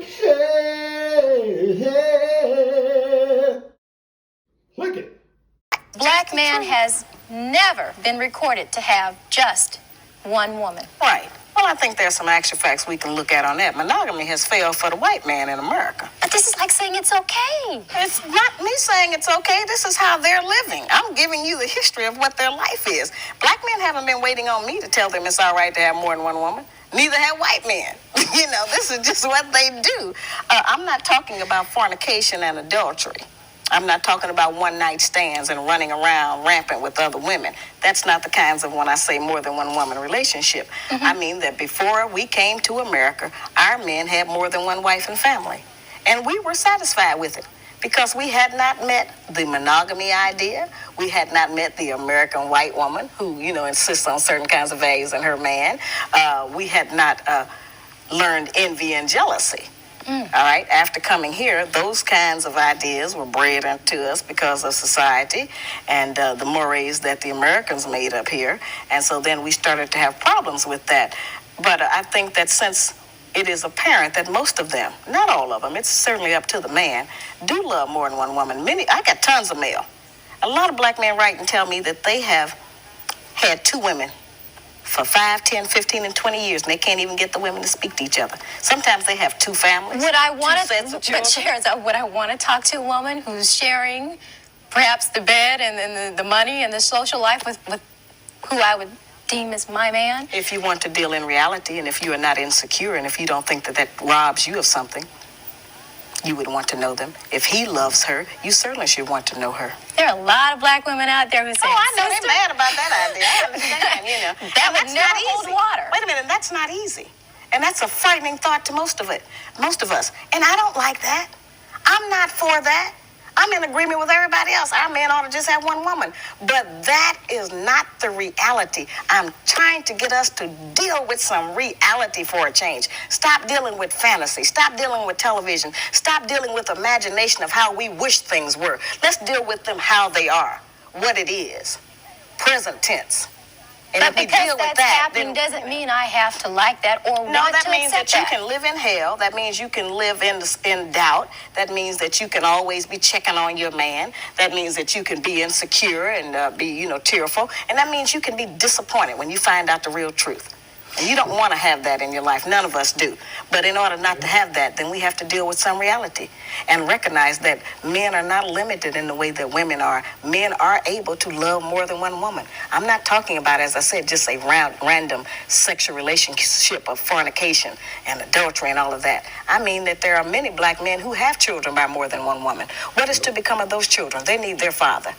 Hey. Lick it. Black man has never been recorded to have just one woman. Right. Well, I think there's some actual facts we can look at on that. Monogamy has failed for the white man in America. But this is like saying it's okay. It's not me saying it's okay. This is how they're living. I'm giving you the history of what their life is. Black men haven't been waiting on me to tell them it's all right to have more than one woman. Neither have white men. This is just what they do. I'm not talking about fornication and adultery. I'm not talking about one-night stands and running around rampant with other women. That's not the kinds of, when I say more than one woman relationship. Mm-hmm. I mean that before we came to America, our men had more than one wife and family. And we were satisfied with it because we had not met the monogamy idea. We had not met the American white woman who, insists on certain kinds of values in her man. We had not learned envy and jealousy. All right. After coming here, those kinds of ideas were bred into us because of society and the mores that the Americans made up here. And so then we started to have problems with that. But I think that since it is apparent that most of them, not all of them, it's certainly up to the man, do love more than one woman. I got tons of mail. A lot of black men write and tell me that they have had two women for 5, 10, 15, and 20 years, and they can't even get the women to speak to each other. Sometimes they have two families. Would I want to talk to a woman who's sharing perhaps the bed and the money and the social life with who I would deem as my man? If you want to deal in reality, and if you are not insecure, and if you don't think that robs you of something, you would want to know them. If he loves her, you certainly should want to know her. There are a lot of black women out there who say, I know they're mad about that idea. I understand, That would never hold water. Wait a minute, that's not easy. And that's a frightening thought to most of us. And I don't like that. I'm not for that. I'm in agreement with everybody else. Our men ought to just have one woman. But that is not the reality. I'm trying to get us to deal with some reality for a change. Stop dealing with fantasy. Stop dealing with television. Stop dealing with imagination of how we wish things were. Let's deal with them how they are, what it is, present tense. And but because that's happening doesn't mean I have to like that or want to accept that. No, that means that you can live in hell. That means you can live in doubt. That means that you can always be checking on your man. That means that you can be insecure and be, tearful. And that means you can be disappointed when you find out the real truth. And you don't want to have that in your life. None of us do. But in order not to have that, then we have to deal with some reality and recognize that men are not limited in the way that women are. Men are able to love more than one woman. I'm not talking about, as I said, just a random sexual relationship of fornication and adultery and all of that. I mean that there are many black men who have children by more than one woman. What is to become of those children? They need their father.